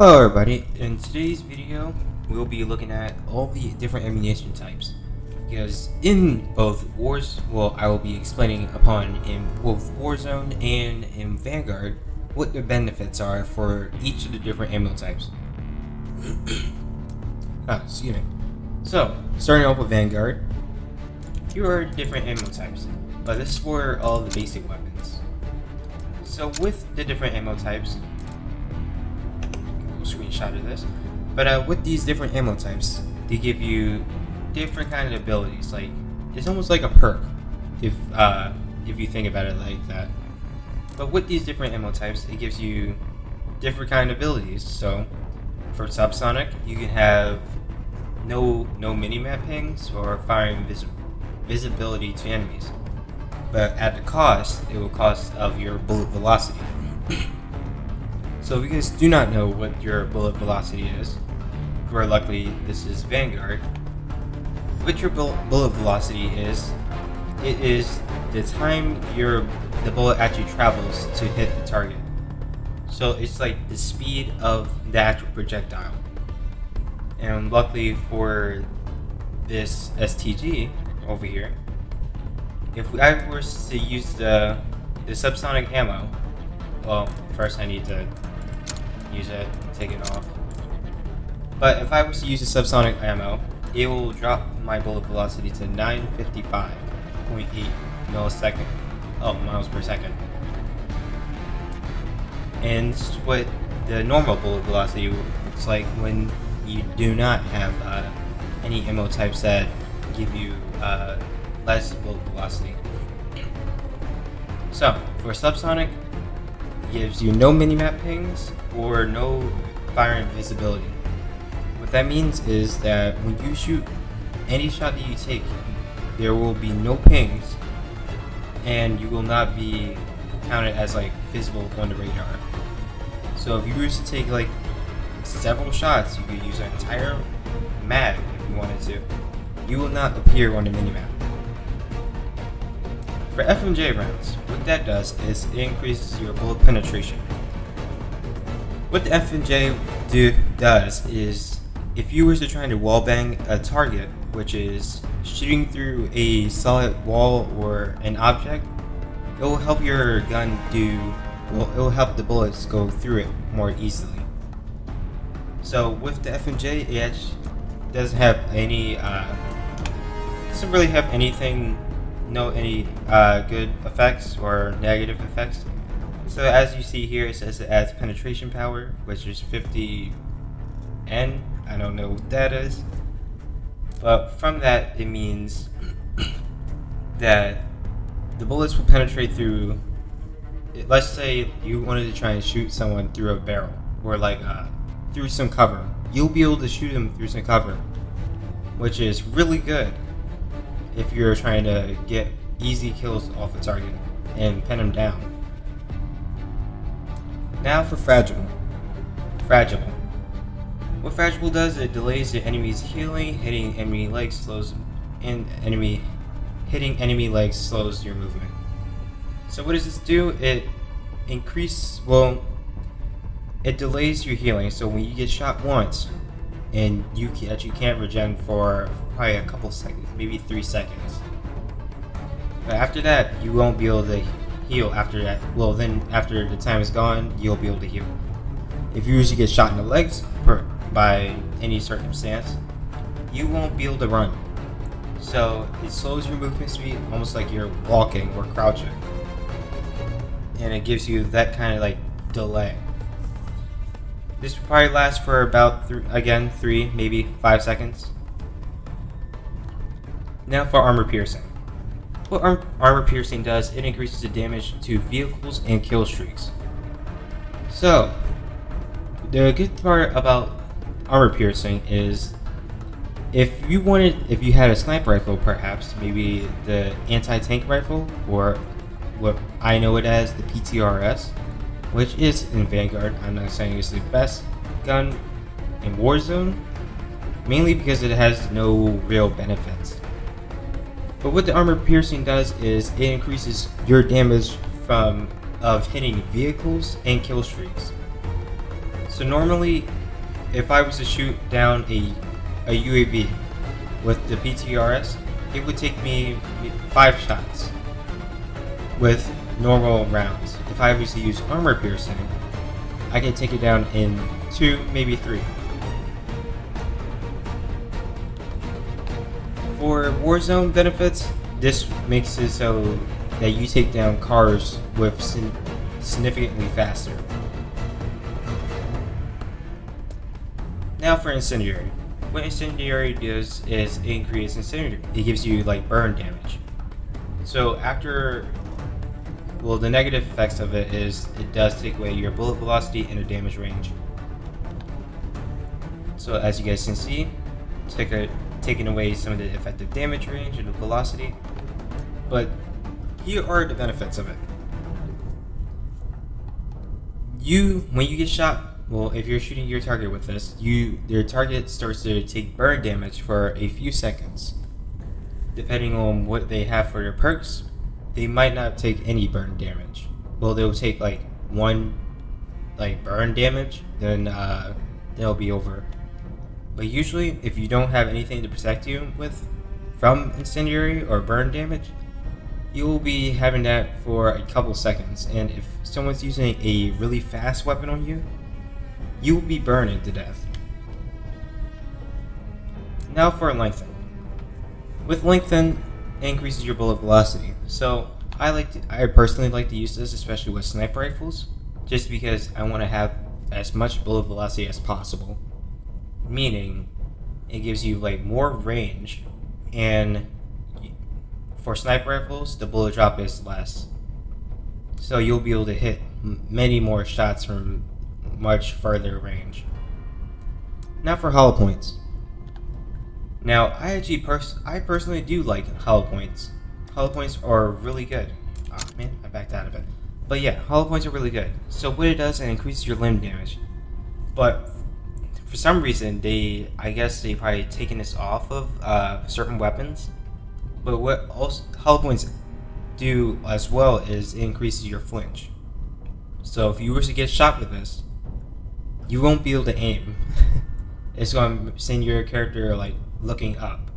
Hello everybody, in today's video we'll be looking at all the different ammunition types, because in both wars, I will be explaining upon in both Warzone and in Vanguard what the benefits are for each of the different ammo types. Excuse me. So, starting off with Vanguard, here are different ammo types, but this is for all the basic weapons. So with the different ammo types, screenshot of this, but with these different ammo types, they give you different kind of abilities. Like, it's almost like a perk if you think about it like that. But with these different ammo types, it gives you different kind of abilities. So for subsonic, you can have no minimap pings or firing visibility to enemies, but at the cost, it will cost of your bullet velocity. So if you guys do not know what your bullet velocity is, very luckily this is Vanguard. What your bullet velocity is, it is the time the bullet actually travels to hit the target. So it's like the speed of the actual projectile. And luckily for this STG over here, if I were to use the subsonic ammo, well, first I need to use it, take it off. But if I was to use the subsonic ammo, it will drop my bullet velocity to 955.8 miles per second. And this is what the normal bullet velocity looks like when you do not have any ammo types that give you less bullet velocity. So for subsonic, it gives you no minimap pings or no firing visibility. What that means is that when you shoot any shot that you take, there will be no pings and you will not be counted as like visible on the radar. So if you were to take like several shots, you could use an entire mag if you wanted to. You will not appear on the minimap. For FMJ rounds, what that does is it increases your bullet penetration. What the FMJ does is, if you were to try to wallbang a target, which is shooting through a solid wall or an object, it will help your gun it will help the bullets go through it more easily. So with the FMJ, it actually doesn't have any, doesn't really have anything, any good effects or negative effects. So as you see here, it says it adds penetration power, which is 50N. I don't know what that is, but from that it means that the bullets will penetrate through. Let's say you wanted to try and shoot someone through a barrel or like through some cover. You'll be able to shoot them through some cover, which is really good if you're trying to get easy kills off a target and pin them down. Now for Fragile. What Fragile does, it delays the enemy's healing, hitting enemy legs slows your movement. So what does this do? It delays your healing. So when you get shot once and you can't regen for probably a couple seconds, maybe 3 seconds. But after that, you won't be able to heal after that. Well, then after the time is gone, you'll be able to heal. If you usually get shot in the legs by any circumstance, you won't be able to run. So it slows your movement speed, almost like you're walking or crouching. And it gives you that kind of like delay. This will probably last for about 3, maybe 5 seconds. Now for armor piercing. What armor piercing does, it increases the damage to vehicles and kill streaks. So the good part about armor piercing is if you had a sniper rifle, perhaps maybe the anti-tank rifle, or what I know it as, the PTRS, which is in Vanguard. I'm not saying it's the best gun in Warzone, mainly because it has no real benefits. But what the armor piercing does is it increases your damage of hitting vehicles and kill streaks. So normally, if I was to shoot down a UAV with the PTRS, it would take me 5 shots with normal rounds. If I was to use armor piercing, I can take it down in 2, maybe 3. For Warzone benefits, this makes it so that you take down cars with significantly faster. Now for Incendiary. What Incendiary does is increase Incendiary. It gives you like burn damage. So the negative effects of it is it does take away your bullet velocity and the damage range. So as you guys can see, taking away some of the effective damage range and the velocity. But here are the benefits of it. When you get shot, well, if you're shooting your target with this, your target starts to take burn damage for a few seconds. Depending on what they have for their perks, they might not take any burn damage. Well, they'll take like 1 burn damage, then they'll be over. But usually, if you don't have anything to protect you from incendiary or burn damage, you will be having that for a couple seconds. And if someone's using a really fast weapon on you, you will be burning to death. Now for Lengthen. With Lengthen, it increases your bullet velocity. So I personally like to use this, especially with sniper rifles, just because I want to have as much bullet velocity as possible. Meaning, it gives you like more range, and for sniper rifles, the bullet drop is less. So you'll be able to hit many more shots from much further range. Now for hollow points. Now I personally do like hollow points. Hollow points are really good. Oh man, I backed out of it. But yeah, hollow points are really good. So what it does, it increases your limb damage. But for some reason, I guess they probably taken this off of certain weapons. But what also hollow points do as well is it increases your flinch. So if you were to get shot with this, you won't be able to aim. It's going to send your character like looking up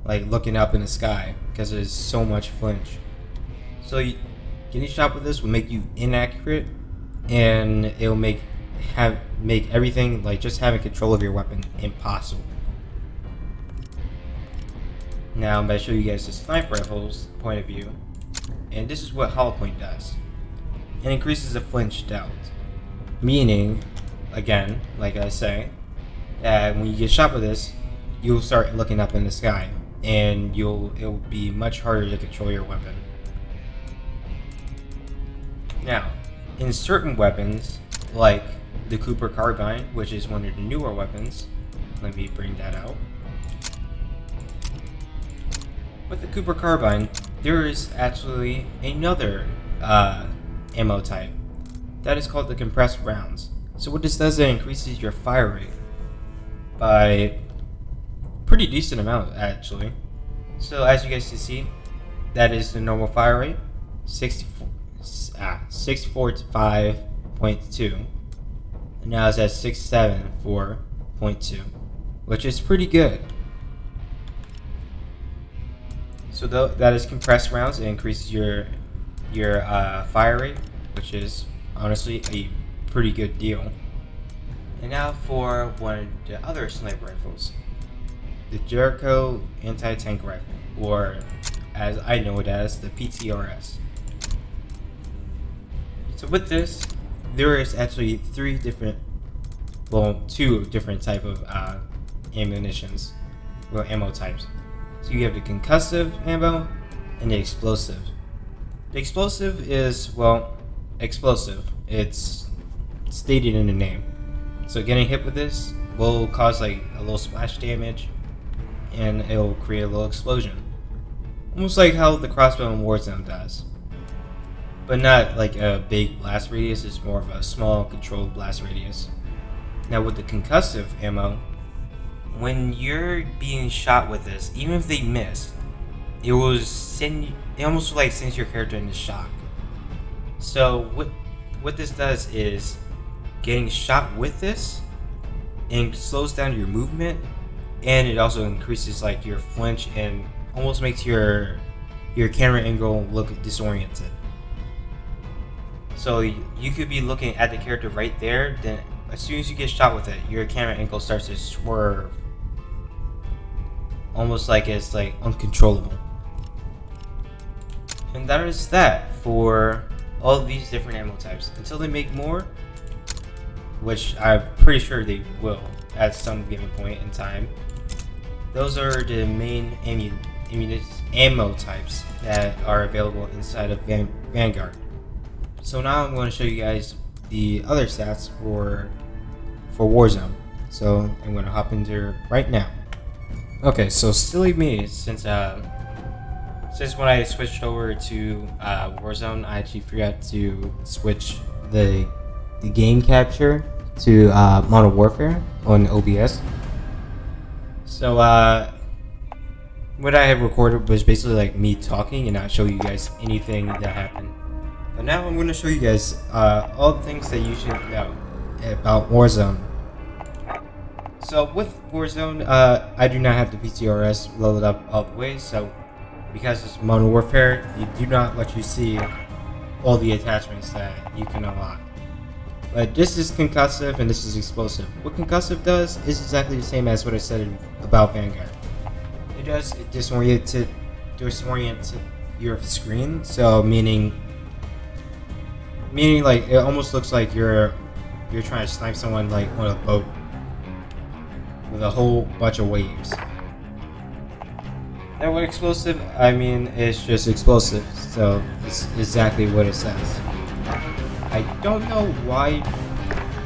in the sky because there's so much flinch. So getting shot with this will make you inaccurate, and it'll make everything like just having control of your weapon impossible. Now I'm going to show you guys the sniper rifle's point of view, and this is what hollow point does. It increases the flinch delta, meaning, again, like I say, that when you get shot with this, you'll start looking up in the sky, and it'll be much harder to control your weapon. Now, in certain weapons, like the Cooper carbine, which is one of the newer weapons, let me bring that out. With the Cooper carbine, there is actually another ammo type that is called the compressed rounds. So what this does, it increases your fire rate by pretty decent amount actually. So as you guys can see, that is the normal fire rate, 645.2, and now it's at 674.2, which is pretty good. So that is compressed rounds. It increases your fire rate, which is honestly a pretty good deal. And now for one of the other sniper rifles, the Jericho anti-tank rifle, or as I know it as, the PTRS. So with this, there is actually two different type of ammo types. So you have the concussive ammo and the explosive. The explosive is, well, explosive. It's stated in the name. So getting hit with this will cause like a little splash damage, and it'll create a little explosion. Almost like how the crossbow in Warzone does. But not like a big blast radius, it's more of a small controlled blast radius. Now with the concussive ammo, when you're being shot with this, even if they miss, it almost like sends your character into shock. So what this does is getting shot with this, and slows down your movement, and it also increases like your flinch and almost makes your camera angle look disoriented. So you could be looking at the character right there, then as soon as you get shot with it, your camera angle starts to swerve, almost like it's like uncontrollable. And that is that for all of these different ammo types. Until they make more, which I'm pretty sure they will at some given point in time. Those are the main ammo types that are available inside of Vanguard. So now I'm going to show you guys the other stats for Warzone. So I'm going to hop into it right now. Okay, so silly me, since when I switched over to Warzone, I actually forgot to switch the game capture to Modern Warfare on OBS. So what I had recorded was basically like me talking and not show you guys anything that happened. But now I'm going to show you guys all the things that you should know about Warzone. So with Warzone, I do not have the PTRS loaded up all the way, so because it's Modern Warfare, they do not let you see all the attachments that you can unlock. But this is concussive and this is explosive. What concussive does is exactly the same as what I said about Vanguard. It does disorient your screen, so meaning like it almost looks like you're trying to snipe someone like on a boat with a whole bunch of waves. Now what explosive? I mean, it's just explosive, so it's exactly what it says. I don't know why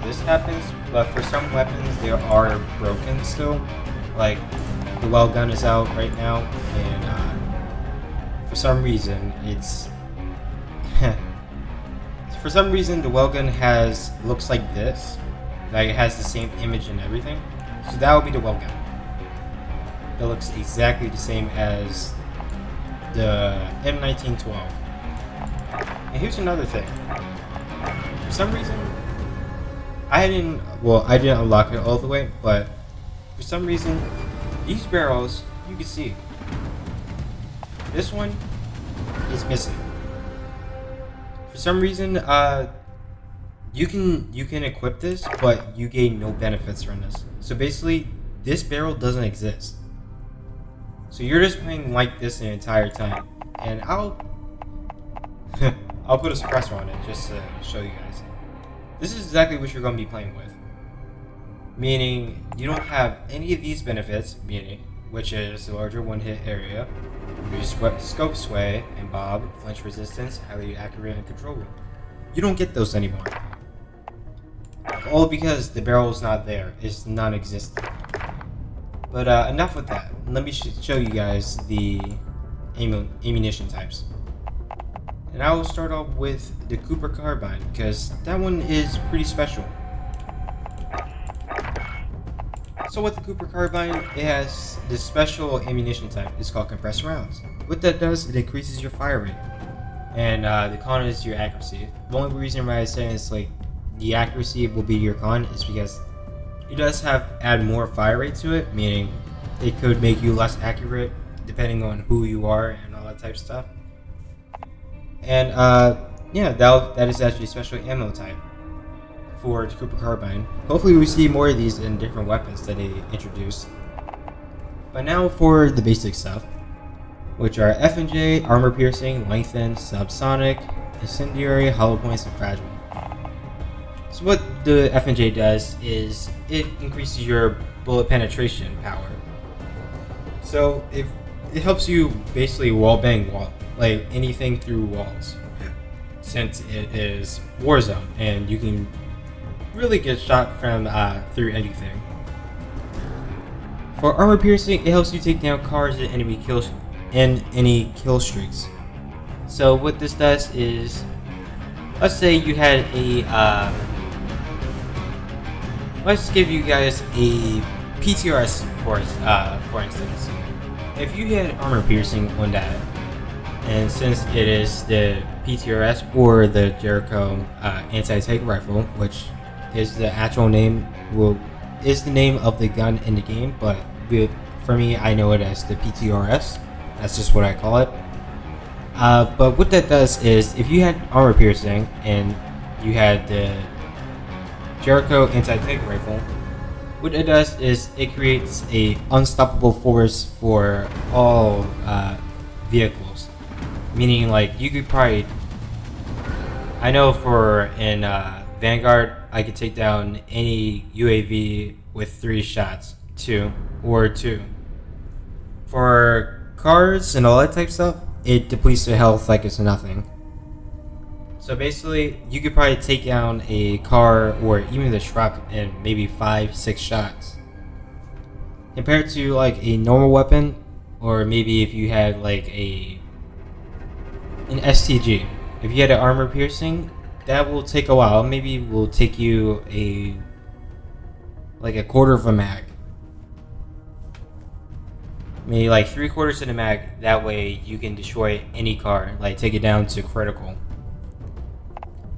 this happens, but for some weapons they are broken still. Like the well gun is out right now, and for some reason it's for some reason the well gun looks like this, like it has the same image and everything. So that would be the well gun. That looks exactly the same as the M1912. And here's another thing. For some reason, I didn't unlock it all the way, but for some reason, these barrels, you can see, this one is missing. For some reason, you can equip this, but you gain no benefits from this. So basically, this barrel doesn't exist. So you're just playing like this the entire time, and I'll put a suppressor on it just to show you guys. This is exactly what you're going to be playing with. Meaning, you don't have any of these benefits, which is the larger one-hit area, scope sway and bob, flinch resistance, highly accurate and controllable. You don't get those anymore. All because the barrel is not there. It's non-existent. But enough with that. Let me show you guys the ammunition types. And I will start off with the Cooper carbine, because that one is pretty special. So with the Cooper carbine, it has this special ammunition type. It's called compressed rounds. What that does, it increases your fire rate. And the con is your accuracy. The only reason why I say it's like the accuracy will be your con is because it does add more fire rate to it, meaning it could make you less accurate depending on who you are and all that type of stuff. And yeah, that is actually a special ammo type for the Cooper carbine. Hopefully we see more of these in different weapons that they introduce. But now for the basic stuff, which are F&J, armor piercing, lengthened, subsonic, incendiary, hollow points, and fragile. So what the F&J does is it increases your bullet penetration power. So it helps you basically wall bang like anything through walls, since it is Warzone and you can really get shot from through anything. For armor piercing, it helps you take down cars and any kill streaks. So what this does is, let's say you had a let's give you guys a PTRS for instance. If you had armor piercing on that, and since it is the PTRS or the Jericho anti-tank rifle, which is the actual name is the name of the gun in the game, but for me, I know it as the PTRS. That's just what I call it. But what that does is, if you had armor piercing and you had the Jericho anti-tank rifle, what it does is it creates a unstoppable force for all vehicles. Meaning, like, you could probably, I know for in Vanguard, I could take down any UAV with 3 shots, 2. For cars and all that type of stuff, it depletes their health like it's nothing. So basically, you could probably take down a car or even the truck in maybe 5-6 shots. Compared to like a normal weapon, or maybe if you had like an STG. If you had an armor piercing, that will take a while. Maybe it will take you a quarter of a mag. Maybe like 3/4 of the mag. That way you can destroy any car, like take it down to critical.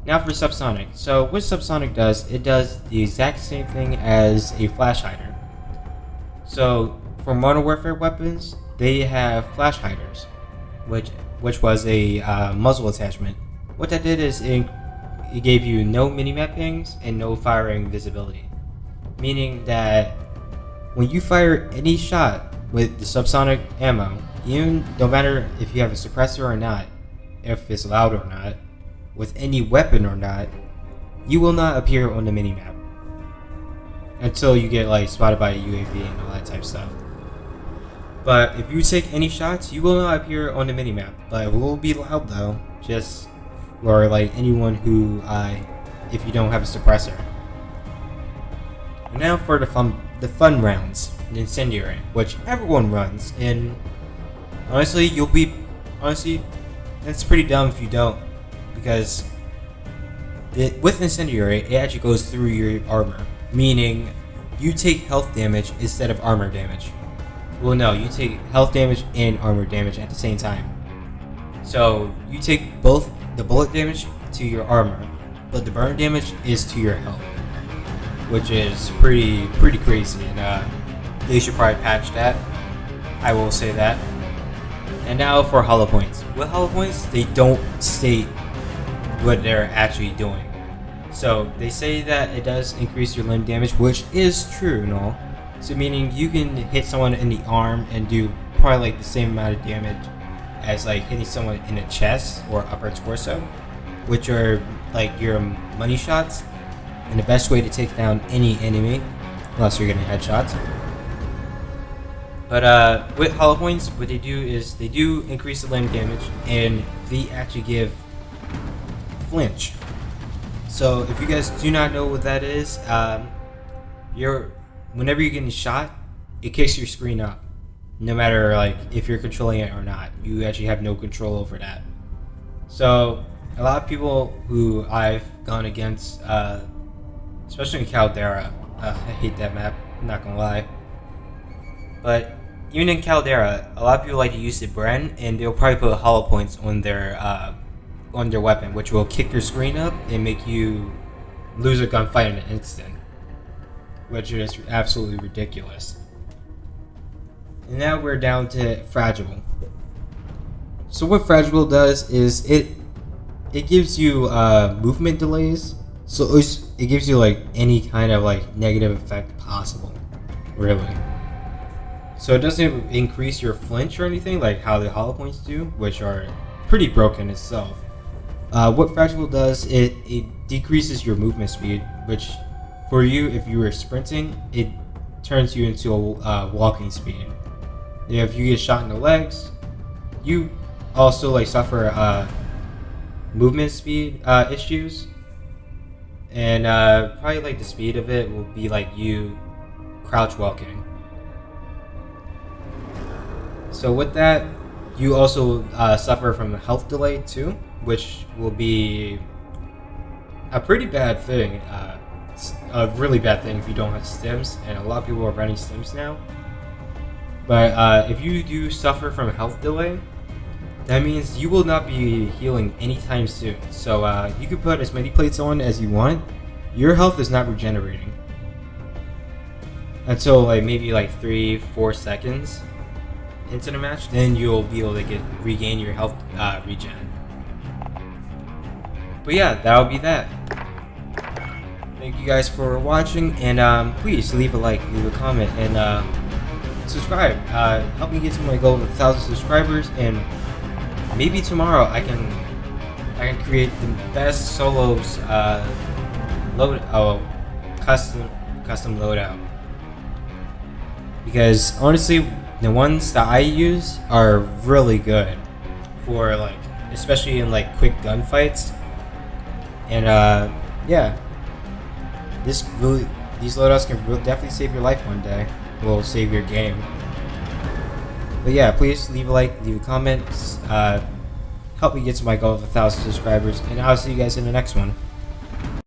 Now for subsonic. So what subsonic does, it does the exact same thing as a flash hider. So for Modern Warfare weapons, they have flash hiders, which was a muzzle attachment. What that did is it gave you no minimap pings and no firing visibility. Meaning that when you fire any shot with the subsonic ammo, even no matter if you have a suppressor or not, if it's loud or not, with any weapon or not, you will not appear on the minimap until you get like spotted by a UAV and all that type of stuff. But if you take any shots, you will not appear on the minimap, but it will be loud though, just for like anyone who if you don't have a suppressor. And now for the fun rounds, the incendiary, which everyone runs, and honestly that's pretty dumb if you don't, because with incendiary, it actually goes through your armor, meaning you take health damage instead of armor damage. Well, no, you take health damage and armor damage at the same time. So you take both the bullet damage to your armor, but the burn damage is to your health, which is pretty crazy, and they should probably patch that. I will say that. And now for hollow points. With hollow points, they don't state what they're actually doing. So they say that it does increase your limb damage, which is true and all. So meaning you can hit someone in the arm and do probably like the same amount of damage as like hitting someone in the chest or upper torso, which are like your money shots and the best way to take down any enemy, unless you're getting headshots. But with hollow points, what they do is they do increase the limb damage, and they actually give flinch. So if you guys do not know what that is, whenever you're getting shot, it kicks your screen up. No matter like if you're controlling it or not, you actually have no control over that. So a lot of people who I've gone against, especially in Caldera, I hate that map, I'm not gonna lie. But even in Caldera, a lot of people like to use the Bren, and they'll probably put hollow points on their weapon, which will kick your screen up and make you lose a gunfight in an instant, which is absolutely ridiculous. And now we're down to fragile. So what fragile does is it gives you movement delays. So it gives you like any kind of like negative effect possible, really. So it doesn't increase your flinch or anything like how the hollow points do, which are pretty broken itself. What fragile does, it decreases your movement speed, which for you, if you were sprinting, it turns you into a walking speed. If you get shot in the legs, you also like suffer movement speed issues, and probably like the speed of it will be like you crouch walking. So with that, you also suffer from a health delay too, which will be a pretty bad thing. It's a really bad thing if you don't have stims, and a lot of people are running stims now. But if you do suffer from a health delay, that means you will not be healing anytime soon. So you can put as many plates on as you want. your health is not regenerating until like maybe like 3-4 seconds into the match. Then you'll be able to regain your health regen. But yeah, that'll be that. Thank you guys for watching, and please leave a like, leave a comment, and subscribe. Help me get to my goal of 1,000 subscribers, and maybe tomorrow I can create the best solos custom loadout. Because honestly, the ones that I use are really good for like, especially in like quick gunfights. And yeah, these loadouts can definitely save your life one day. Will save your game. But yeah, please leave a like, leave a comment. Help me get to my goal of 1,000 subscribers, and I'll see you guys in the next one.